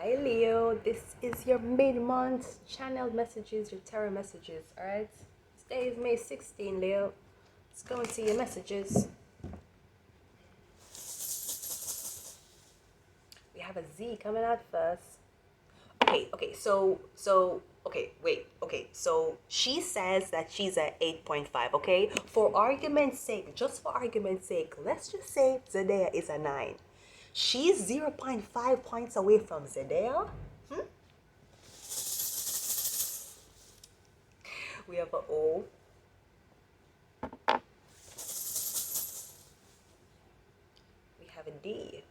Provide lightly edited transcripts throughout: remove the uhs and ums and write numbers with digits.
Hi Leo, this is your mid-month channel messages, your tarot messages, alright? Today is May 16, Leo. Let's go and see your messages. We have a Z coming out first. So she says that she's at 8.5, okay? For argument's sake, just for argument's sake, let's just say Zendaya is a 9. She's 0.5 points away from Zendaya. We have a O. We have a D.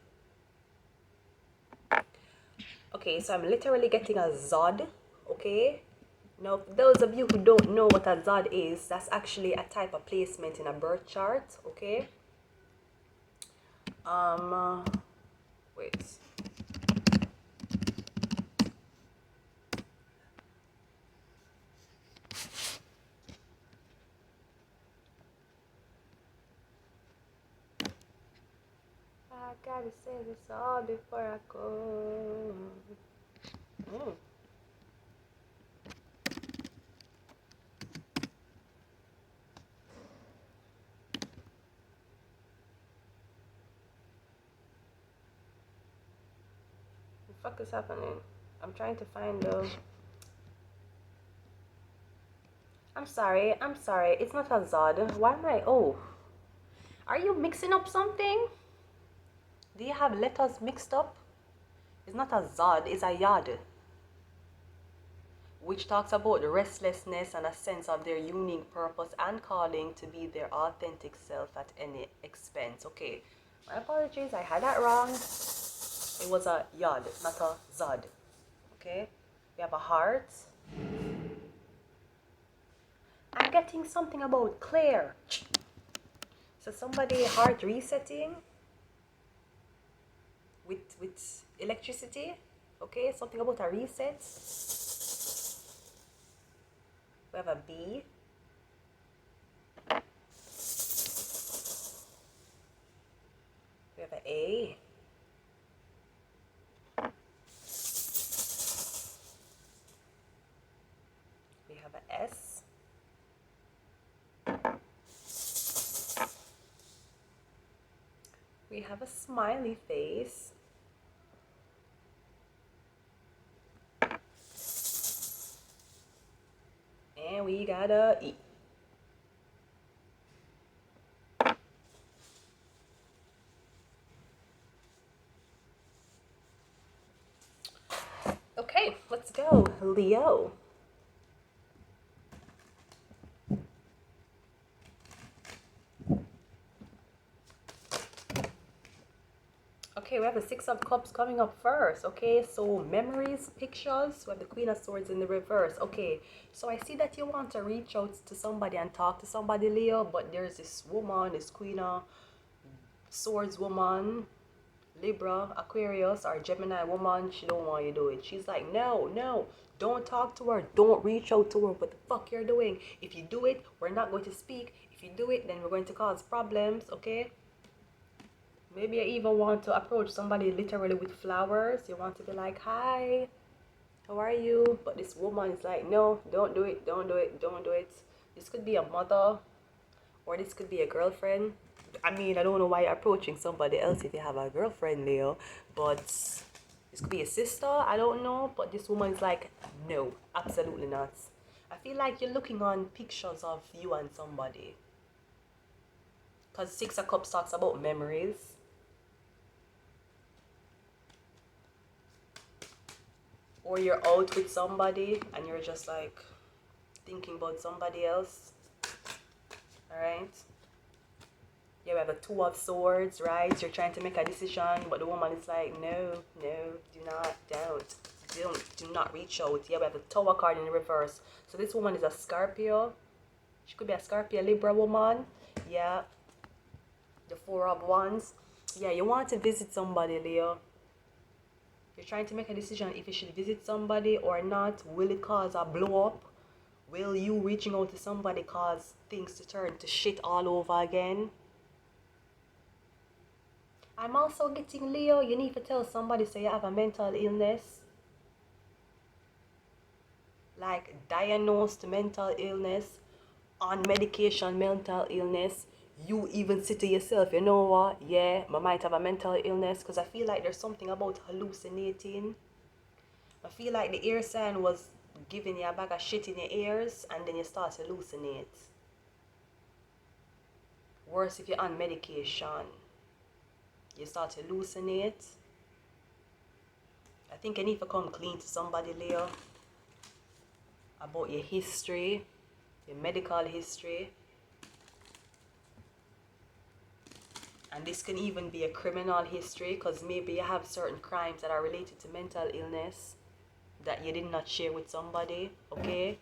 Okay, so I'm literally getting a Zod, okay? Now, for those of you who don't know what a Zod is, that's actually a type of placement in a birth chart, okay? Wait. I gotta say this all before I go. What the fuck is happening? I'm trying to find the... I'm sorry. It's not a Zod. Why am I... Oh. Are you mixing up something? Do you have letters mixed up? It's not a Zod, it's a Yad, which talks about the restlessness and a sense of their unique purpose and calling to be their authentic self at any expense. Okay, my apologies, I had that wrong. It was a Yad, not a Zod. Okay, we have a heart. I'm getting something about Claire. So somebody heart resetting with electricity. Okay, something about a reset. We have a B. We have an A. We have an S. We have a smiley face. And we got a E. Okay, let's go, Leo. Okay, we have the Six of Cups coming up first. Okay, so memories, pictures. We have the Queen of Swords in the reverse. Okay, so I see that you want to reach out to somebody and talk to somebody, Leo, but there's this woman, this Queen of Swords woman, Libra, Aquarius, or Gemini woman. She don't want you to do it. She's like, no, don't talk to her. Don't reach out to her. What the fuck you're doing? If you do it, we're not going to speak. If you do it, then we're going to cause problems, okay? Maybe I even want to approach somebody literally with flowers. You want to be like, hi, how are you? But this woman is like, no, don't do it, don't do it, don't do it. This could be a mother, or this could be a girlfriend. I mean, I don't know why you're approaching somebody else if you have a girlfriend, Leo. But this could be a sister, I don't know. But this woman is like, no, absolutely not. I feel like you're looking on pictures of you and somebody. Because Six of Cups talks about memories. Or you're out with somebody and you're just like thinking about somebody else. Alright? Yeah, we have a Two of Swords, right? You're trying to make a decision, but the woman is like, no, do not reach out. Yeah, we have the Tower card in the reverse. So this woman is a Scorpio. She could be a Scorpio Libra woman. Yeah. The Four of Wands. Yeah, you want to visit somebody, Leo. You're trying to make a decision if you should visit somebody or not. Will it cause a blow up? Will you reaching out to somebody cause things to turn to shit all over again? I'm also getting Leo, you need to tell somebody so you have a mental illness. Like diagnosed mental illness, on medication mental illness. You even say to yourself, you know what, yeah, I might have a mental illness, because I feel like there's something about hallucinating. I feel like the ear sign was giving you a bag of shit in your ears and then you start to hallucinate. Worse if you're on medication. You start to hallucinate. I think you need to come clean to somebody, Leo, about your history, your medical history. And this can even be a criminal history, because maybe you have certain crimes that are related to mental illness that you did not share with somebody, okay?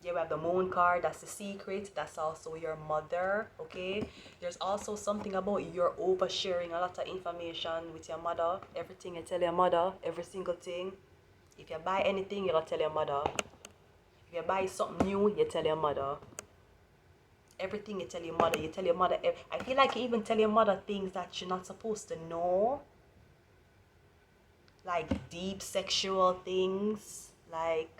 You have the moon card, that's the secret, that's also your mother, okay? There's also something about you're oversharing a lot of information with your mother. Everything you tell your mother, every single thing. If you buy anything, you gotta tell your mother. If you buy something new, you tell your mother. Everything you tell your mother, you tell your mother. I feel like you even tell your mother things that you're not supposed to know. Like deep sexual things, like...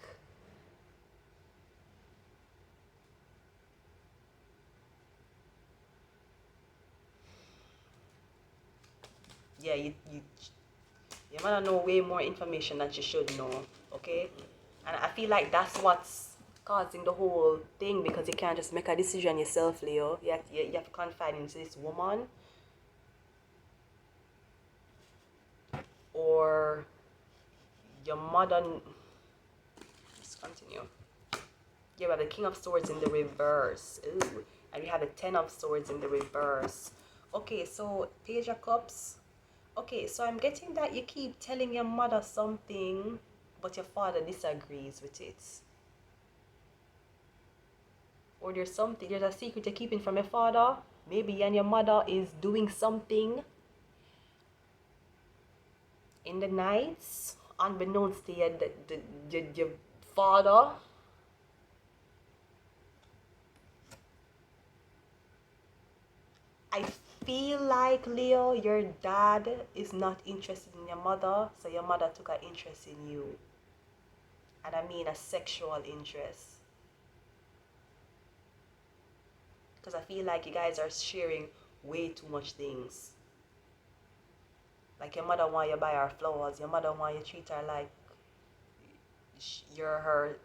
Yeah, your mother know way more information than she should know, okay? And I feel like that's what's causing the whole thing, because you can't just make a decision yourself, Leo. You have to confide into this woman. Or your mother... Let's continue. You have the King of Swords in the reverse. Ooh. And you have the Ten of Swords in the reverse. Okay, so Page of Cups. Okay, so I'm getting that you keep telling your mother something, but your father disagrees with it. Or there's a secret you're keeping from your father. Maybe you and your mother is doing something in the nights, unbeknownst to your father. I feel like, Leo, your dad is not interested in your mother, so your mother took an interest in you. And I mean a sexual interest. Because I feel like you guys are sharing way too much things. Like your mother want you buy her flowers, your mother want you treat her like you're her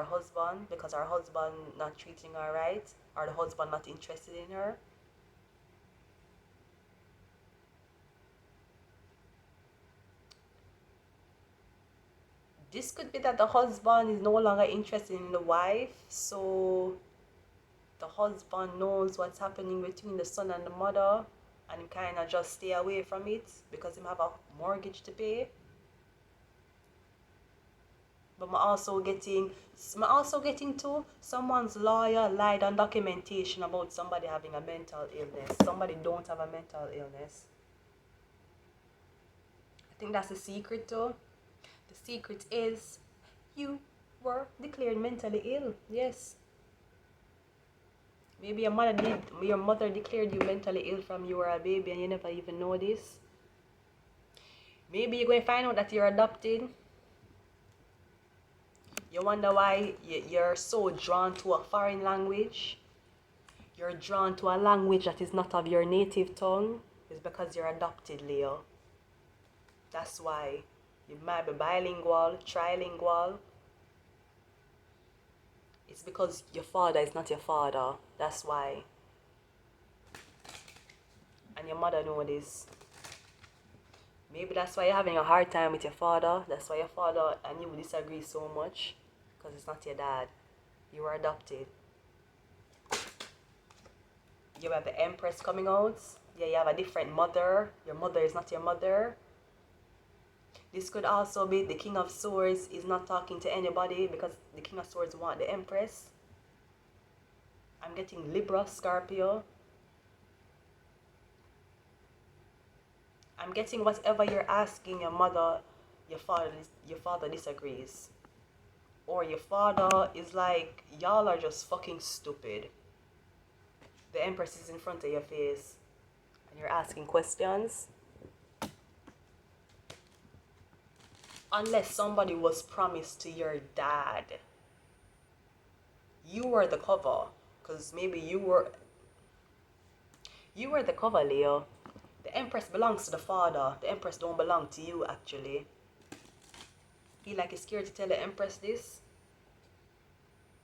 husband, because her husband not treating her right, or the husband not interested in her. This could be that the husband is no longer interested in the wife, so the husband knows what's happening between the son and the mother, and he kind of just stay away from it because he have a mortgage to pay. But I'm also getting to someone's lawyer lied on documentation about somebody having a mental illness. Somebody don't have a mental illness. I think that's the secret though. The secret is you were declared mentally ill. Yes. Maybe your mother declared you mentally ill from you were a baby and you never even know this. Maybe you're going to find out that you're adopted. You wonder why you're so drawn to a foreign language. You're drawn to a language that is not of your native tongue. It's because you're adopted, Leo. That's why. You might be bilingual, trilingual. It's because your father is not your father. That's why. And your mother knows this. Maybe that's why you're having a hard time with your father. That's why your father and you disagree so much. Because it's not your dad. You were adopted. You have the Empress coming out. Yeah, you have a different mother. Your mother is not your mother. This could also be the King of Swords is not talking to anybody because the King of Swords want the Empress. I'm getting Libra, Scorpio. I'm getting whatever you're asking your mother, your father disagrees. Or your father is like, y'all are just fucking stupid. The Empress is in front of your face. and you're asking questions. Unless somebody was promised to your dad. You were the cover. Because maybe you were the cover, Leo. The Empress belongs to the father. The Empress don't belong to you, actually. Feel like you're scared to tell the Empress this?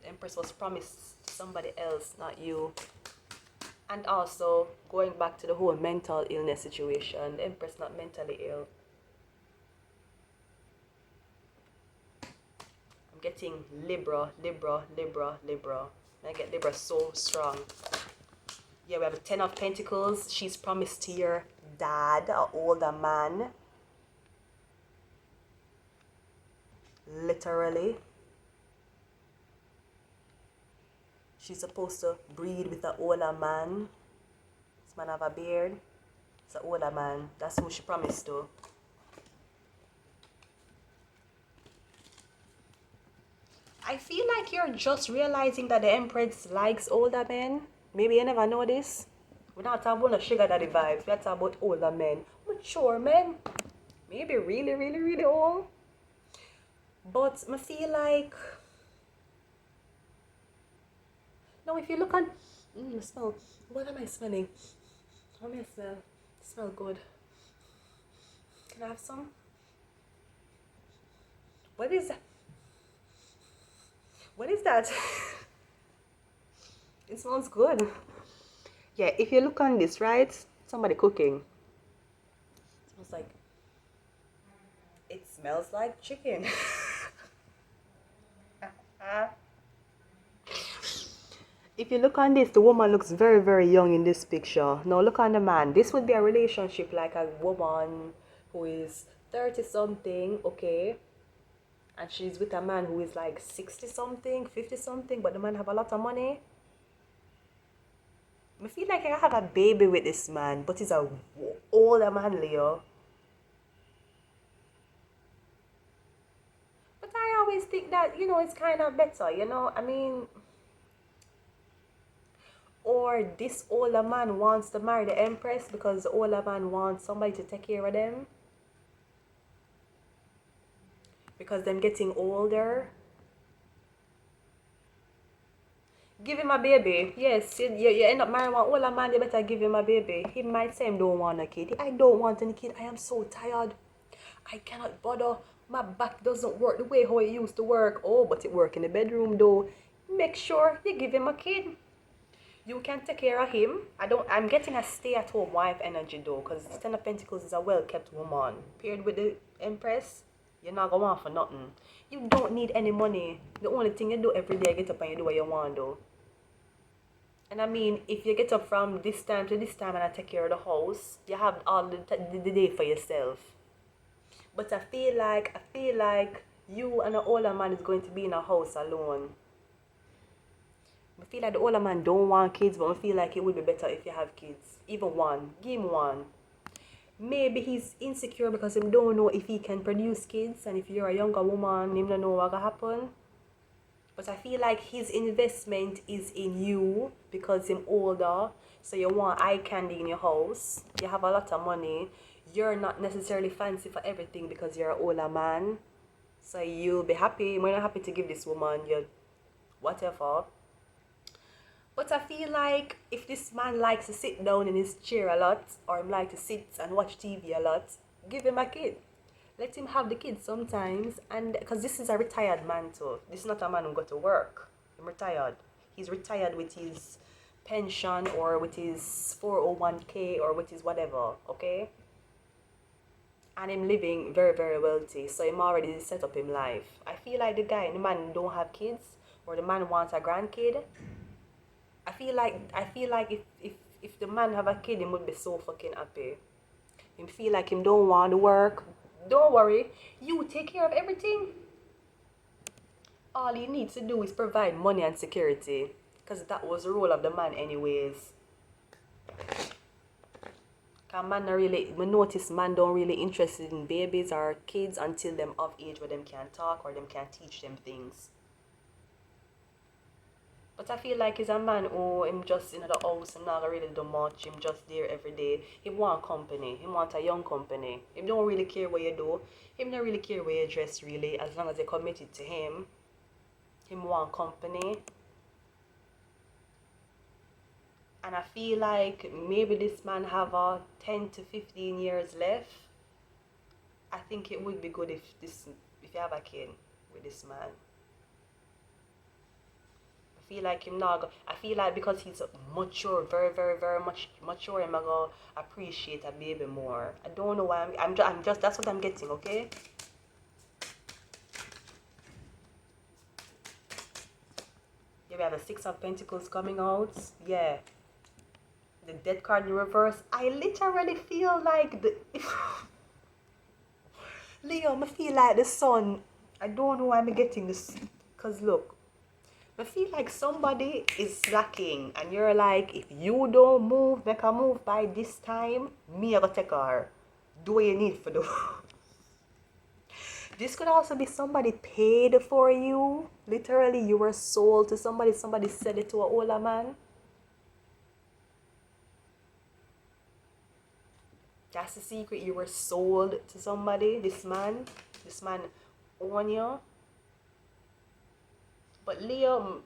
The Empress was promised to somebody else, not you. And also, going back to the whole mental illness situation, the Empress not mentally ill. I'm getting Libra, Libra, Libra, Libra. I get Libra so strong. Yeah, we have the 10 of Pentacles. She's promised to your dad, an older man. Literally. She's supposed to breed with an older man. This man have a beard. It's an older man. That's who she promised to. I feel like you're just realizing that the Empress likes older men. Maybe you never know this. We're not talking about no sugar daddy vibes. We're talking about older men. Mature men. Maybe really, really, really old. But I feel like... No, if you look on... smell. What am I smelling? What am I smell? Smell good. Can I have some? What is that? What is that? It smells good. Yeah, if you look on this, right? Somebody cooking. It smells like chicken. If you look on this, the woman looks very, very young in this picture. Now look on the man. This would be a relationship like a woman who is 30 something, okay? And she's with a man who is like 60 something, 50 something, but the man have a lot of money. I feel like I have a baby with this man, but he's a older man, Leo. But I always think that, you know, it's kind of better, you know? I mean... Or this older man wants to marry the Empress because the older man wants somebody to take care of them. Because them getting older. Give him a baby. Yes, you end up marrying one older man, you better give him a baby. He might say he don't want a kid. I don't want any kid. I am so tired. I cannot bother. My back doesn't work the way how it used to work. Oh, but it works in the bedroom though. Make sure you give him a kid. You can take care of him. I'm getting a stay-at-home wife energy though, because 10 of Pentacles is a well-kept woman. Paired with the Empress, you're not going to want for nothing. You don't need any money. The only thing you do every day, get up and you do what you want though. And I mean, if you get up from this time to this time and I take care of the house, you have all the day for yourself. But I feel like you and the older man is going to be in a house alone. I feel like the older man don't want kids, but I feel like it would be better if you have kids. Even one. Give him one. Maybe he's insecure because he don't know if he can produce kids. And if you're a younger woman, he don't know what will happen. But I feel like his investment is in you because he's older. So you want eye candy in your house. You have a lot of money. You're not necessarily fancy for everything because you're an older man. So you'll be happy. You're not happy to give this woman your whatever. But I feel like if this man likes to sit down in his chair a lot, or him like to sit and watch TV a lot, give him a kid. Let him have the kid sometimes. And because this is a retired man too. This is not a man who got to work. I'm retired. He's retired with his pension or with his 401k or with his whatever, okay? And him living very, very wealthy. So him already set up him life. I feel like the man don't have kids, or the man wants a grandkid. I feel like if the man have a kid, he would be so fucking happy. Him feel like him don't want to work. Don't worry, you take care of everything. All he needs to do is provide money and security, because that was the role of the man anyways. We notice man don't really interested in babies or kids until them of age where them can talk or them can teach them things. But I feel like he's a man who him just in the house, him not really do much, him just there every day. He want company, he want a young company. Him don't really care what you do, him don't really care what you dress really, as long as you're committed to him. Him want company. And I feel like maybe this man have a 10 to 15 years left. I think it would be good if you have a kid with this man. I feel like him not. I feel like because he's mature, very, very, very much mature, I'm gonna appreciate a baby more. I don't know why. I'm just. That's what I'm getting. Okay. Yeah, we have the Six of Pentacles coming out. Yeah. The Death card in reverse. I literally feel like the Leo. I feel like the sun. I don't know why I'm getting this. Cause look. I feel like somebody is slacking and you're like, if you don't move, make a move by this time, me I go take her. Do what you need for do. This could also be somebody paid for you. Literally, you were sold to somebody. Somebody said it to an older man. That's the secret. You were sold to somebody. This man own you. But Leo,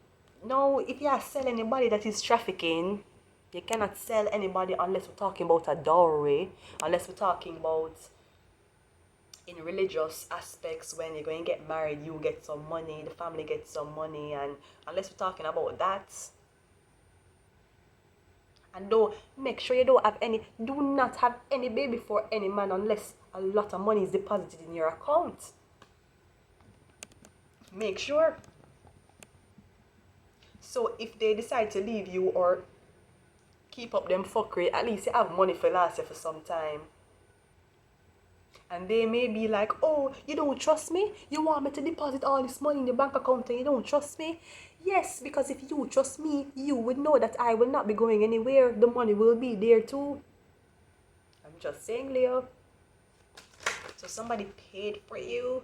no, if you sell anybody that is trafficking, you cannot sell anybody unless we're talking about a dowry, unless we're talking about in religious aspects when you're going to get married, you get some money, the family gets some money, and unless we're talking about that. And don't make sure you don't have any, do not have any baby for any man unless a lot of money is deposited in your account. Make sure. So if they decide to leave you or keep up them fuckery, at least you have money for last you for some time. And they may be like, oh, you don't trust me? You want me to deposit all this money in your bank account and you don't trust me? Yes, because if you trust me, you would know that I will not be going anywhere. The money will be there too. I'm just saying, Leo. So somebody paid for you.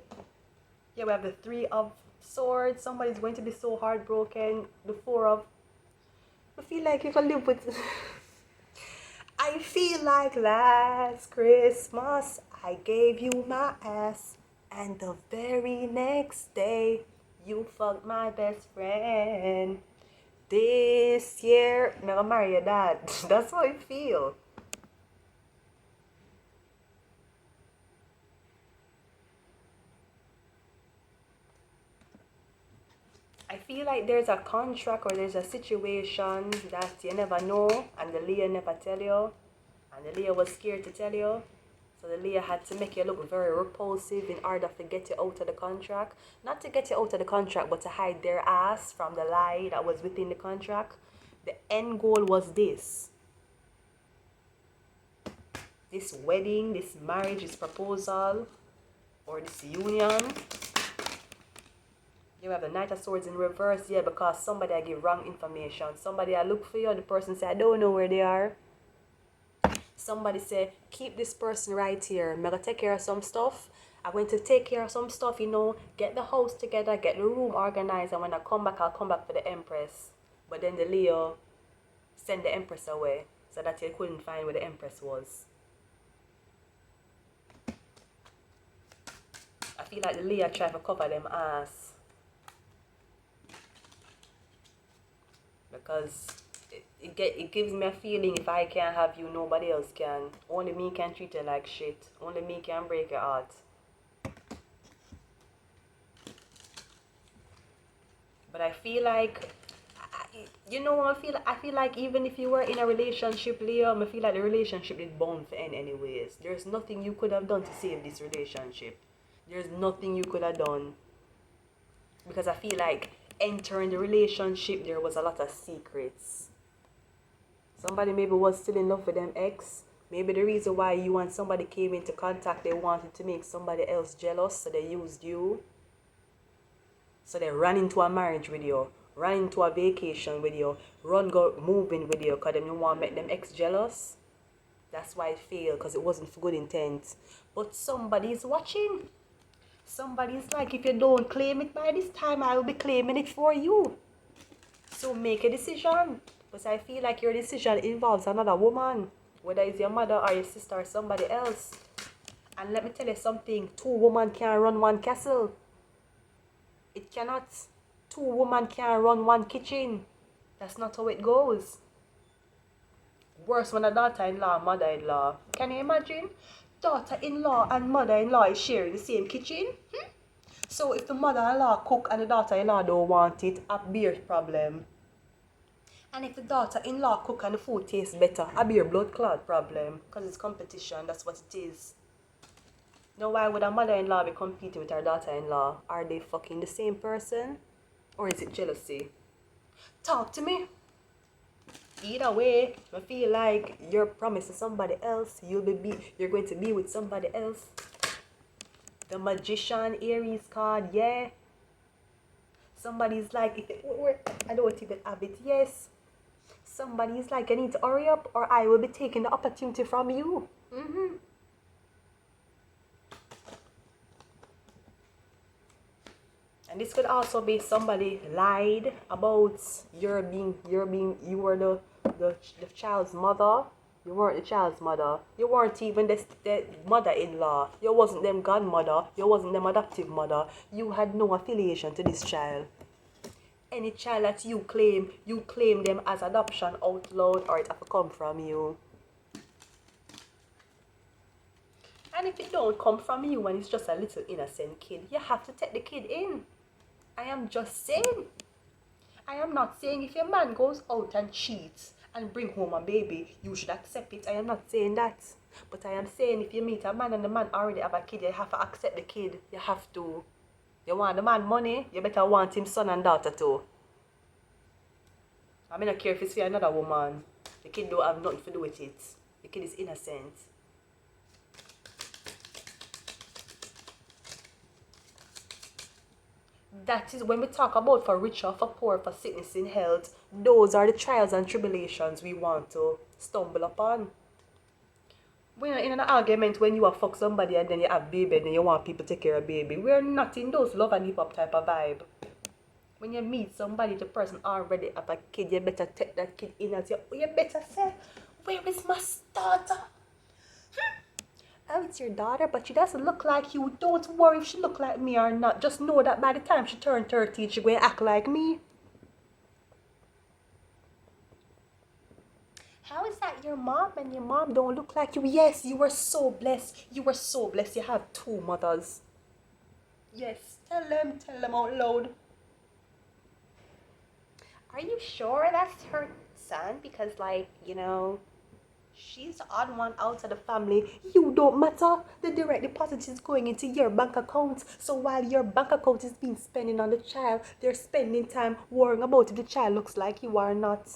Yeah, we have the Three of Swords. Somebody's going to be so heartbroken. The Four of... I feel like you can live with... I feel like last Christmas I gave you my ass, and the very next day you fucked my best friend. This year, I'm gonna marry your dad. That's how I feel. I feel like there's a contract or there's a situation that you never know and the Leo never tell you, and the Leo was scared to tell you. So the Leo had to make you look very repulsive in order to get you out of the contract. Not to get you out of the contract, but to hide their ass from the lie that was within the contract. The end goal was this. This wedding, this marriage, this proposal, or this union. You have the Knight of Swords in reverse, yeah, because somebody I give wrong information. Somebody I look for you, the person say, I don't know where they are. Somebody say, keep this person right here. I'm going to take care of some stuff. I'm going to take care of some stuff, you know, get the house together, get the room organized, and when I come back, I'll come back for the Empress. But then the Leo send the Empress away so that you couldn't find where the Empress was. I feel like the Leo tried to cover them ass. Because it gives me a feeling if I can't have you, nobody else can. Only me can treat you like shit. Only me can break your heart. But I feel like, you know, I feel like even if you were in a relationship, Leo, I feel like the relationship is bound to end anyways. There's nothing you could have done to save this relationship. There's nothing you could have done. Because I feel like entering the relationship, there was a lot of secrets. Somebody maybe was still in love with them ex. Maybe the reason why you and somebody came into contact, they wanted to make somebody else jealous, so they used you. So they ran into a marriage with you, ran into a vacation with you, go moving with you, because they didn't want to make them ex jealous. That's why it failed, because it wasn't for good intent. But somebody's watching. Somebody's like, if you don't claim it by this time, I will be claiming it for you. So make a decision. Because I feel like your decision involves another woman, whether it's your mother or your sister or somebody else. And let me tell you something, 2 women can't run 1 castle. It cannot. 2 women can't run 1 kitchen. That's not how it goes. Worse when a daughter-in-law and mother-in-law. Can you imagine? Daughter-in-law and mother-in-law is sharing the same kitchen? So if the mother-in-law cook and the daughter-in-law don't want it, a beer problem. And if the daughter-in-law cook and the food tastes better, a beer blood clot problem. Because it's competition, that's what it is. Now why would a mother-in-law be competing with her daughter-in-law? Are they fucking the same person? Or is it jealousy? Talk to me. Either way, I feel like you're promising somebody else. You're going to be with somebody else. The Magician Aries card, yeah. Somebody's like, I don't even have it, yes. Somebody's like, I need to hurry up or I will be taking the opportunity from you. And this could also be somebody lied about you were the child's mother. You weren't the child's mother. You weren't even the mother-in-law. You wasn't them godmother. You wasn't them adoptive mother. You had no affiliation to this child. Any child that you claim them as adoption out loud, or it have to come from you. And if it don't come from you and it's just a little innocent kid, you have to take the kid in. I am just saying. I am not saying if your man goes out and cheats and bring home a baby, you should accept it. I am not saying that. But I am saying if you meet a man and the man already have a kid, you have to accept the kid. You have to. You want the man money, you better want him son and daughter too. I mean, I don't care if it's for another woman. The kid don't have nothing to do with it. The kid is innocent. That is when we talk about for richer, for poor, for sickness in health. Those are the trials and tribulations we want to stumble upon. We're in an argument when you are fuck somebody and then you have baby and then you want people to take care of baby. We're not in those love and hip hop type of vibe. When you meet somebody, the person already have a kid, you better take that kid in as you better say, where is my daughter? Oh, it's your daughter, but she doesn't look like you. Don't worry if she look like me or not. Just know that by the time she turns 13, she will act like me. How is that your mom and your mom don't look like you? Yes, you were so blessed. You were so blessed. You have 2 mothers. Yes, tell them out loud. Are you sure that's her son? Because, like, you know, she's the odd one out of the family. You don't matter. The direct deposit is going into your bank account. So while your bank account is being spending on the child, they're spending time worrying about if the child looks like you or not.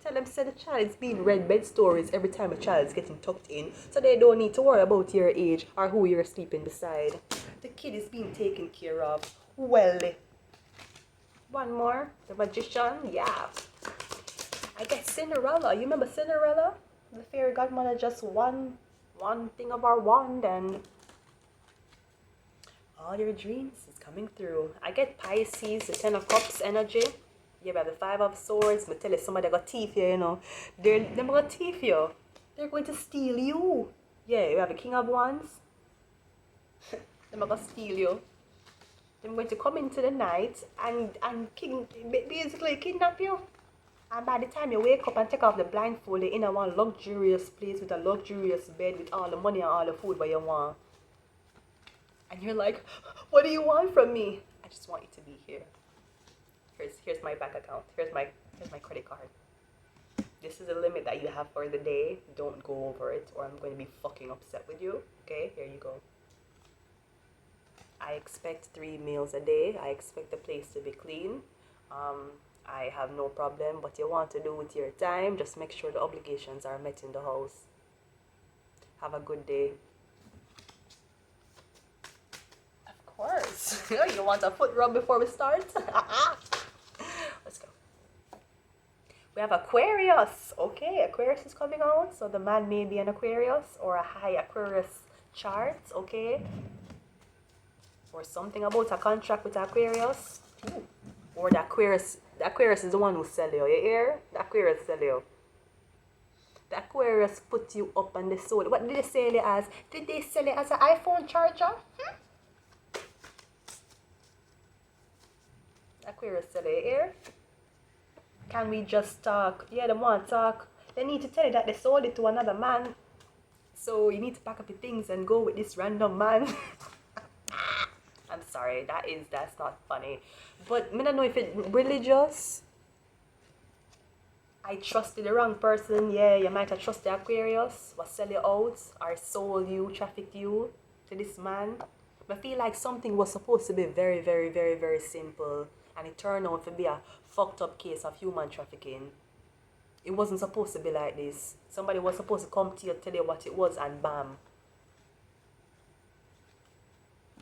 Tell them, say the child is being read bed stories every time a child is getting tucked in. So they don't need to worry about your age or who you're sleeping beside. The kid is being taken care of. Well, one more. The Magician. Yeah. I get Cinderella. You remember Cinderella? The fairy godmother just one thing of our wand and all your dreams is coming through. I get Pisces, the 10 of Cups energy. You have the 5 of Swords. I tell you, somebody got teeth here, you know. They're got teeth here. They're going to steal you. Yeah, you have the King of Wands. They're going to steal you. They're going to come into the night and basically kidnap you. And by the time you wake up and take off the blindfold, you're in a one luxurious place with a luxurious bed with all the money and all the food what you want. And you're like, what do you want from me? I just want you to be here. Here's my bank account. Here's my credit card. This is the limit that you have for the day. Don't go over it or I'm going to be fucking upset with you. Okay, here you go. I expect 3 meals a day. I expect the place to be clean. I have no problem. What you want to do with your time, just make sure the obligations are met in the house. Have a good day. Of course. You want a foot rub before we start? Let's go. We have Aquarius. Okay, Aquarius is coming out. So the man may be an Aquarius or a high Aquarius chart. Okay. Or something about a contract with Aquarius. Ooh. Or the Aquarius is the one who sell you. You hear? The Aquarius sell you. The Aquarius put you up and they sold. What did they sell it as? Did they sell it as an iPhone charger? The Aquarius sell it. You hear? Can we just talk? Yeah, they want to talk. They need to tell you that they sold it to another man. So you need to pack up your things and go with this random man. I'm sorry, that's not funny. But I don't know if it's religious. I trusted the wrong person. Yeah, you might have trusted Aquarius, was sell you out or sold you, trafficked you to this man. But I feel like something was supposed to be very, very, very, very simple, and it turned out to be a fucked up case of human trafficking. It wasn't supposed to be like this. Somebody was supposed to come to you, tell you what it was, and bam.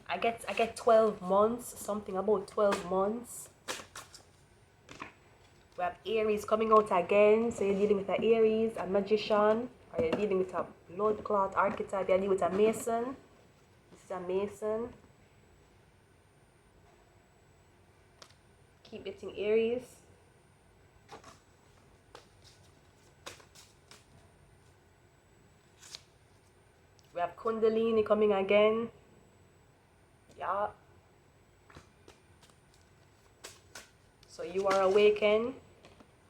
I get 12 months, something about 12 months. We have Aries coming out again, so you're dealing with an Aries, a magician, or you're dealing with a blood clot archetype, you're dealing with a Mason. This is a Mason. Keep getting Aries. We have Kundalini coming again. Yeah. So you are awakened.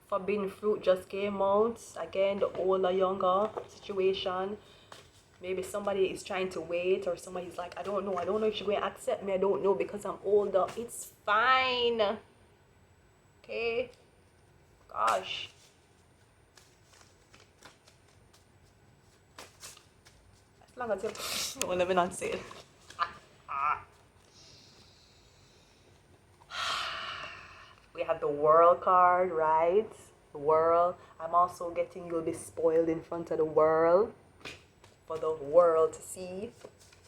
Forbidden fruit just came out. Again, the older, younger situation. Maybe somebody is trying to wait, or somebody's like, I don't know if she's going to accept me. I don't know because I'm older. It's fine. Okay? Gosh. As long as you... Well, let me not say it. We have the World card, right? The World. I'm also getting you'll be spoiled in front of the world. For the world to see.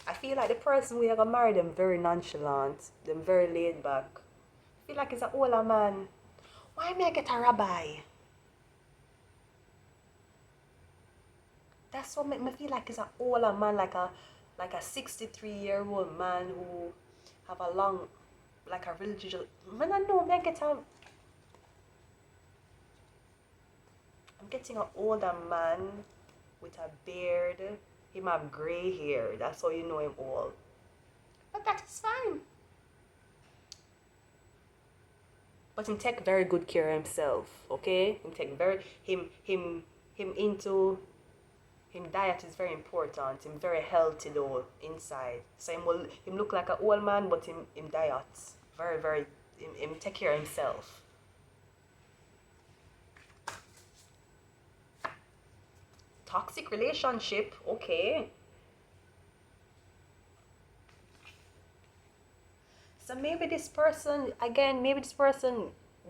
I feel like the person we are gonna marry them very nonchalant. Them very laid back. I feel like it's an older man. Why may I get a rabbi? That's what make me feel like it's an older man, like a 63-year-old man who have a long, like a religious. Man, I know, I'm getting an older man with a beard. Him have gray hair. That's how you know him old. But that is fine. But him take very good care of himself. Okay? Him take very him diet is very important. Him very healthy though inside. So him look like an old man, but him diet very him take care of himself. Toxic relationship, okay. So maybe this person,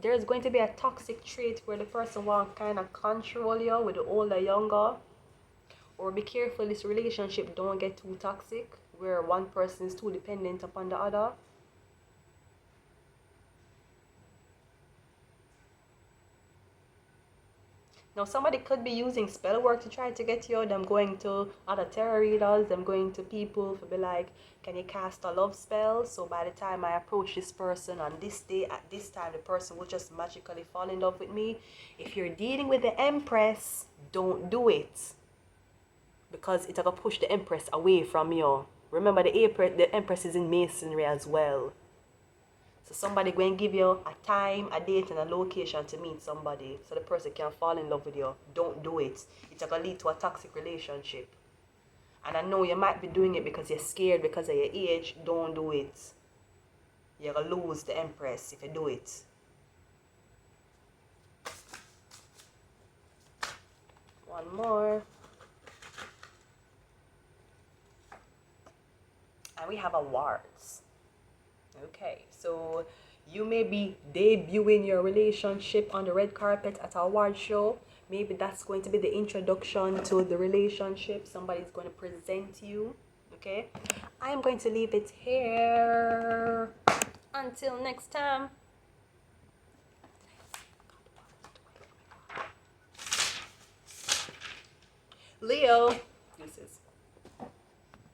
there's going to be a toxic trait where the person wants kind of control you with the older, younger. Or be careful this relationship don't get too toxic, where one person is too dependent upon the other. Now somebody could be using spell work to try to get you. Them going to other tarot readers, them going to people to be like, can you cast a love spell? So by the time I approach this person on this day, at this time, the person will just magically fall in love with me. If you're dealing with the Empress, don't do it. Because it's going to push the Empress away from you. Remember, the Empress is in Masonry as well. So somebody going to give you a time, a date, and a location to meet somebody so the person can fall in love with you. Don't do it. It's going to lead to a toxic relationship. And I know you might be doing it because you're scared because of your age. Don't do it. You're going to lose the Empress if you do it. One more. And we have awards. Okay, so you may be debuting your relationship on the red carpet at an award show. Maybe that's going to be the introduction to the relationship. Somebody's going to present you. Okay, I am going to leave it here. Until next time. Leo.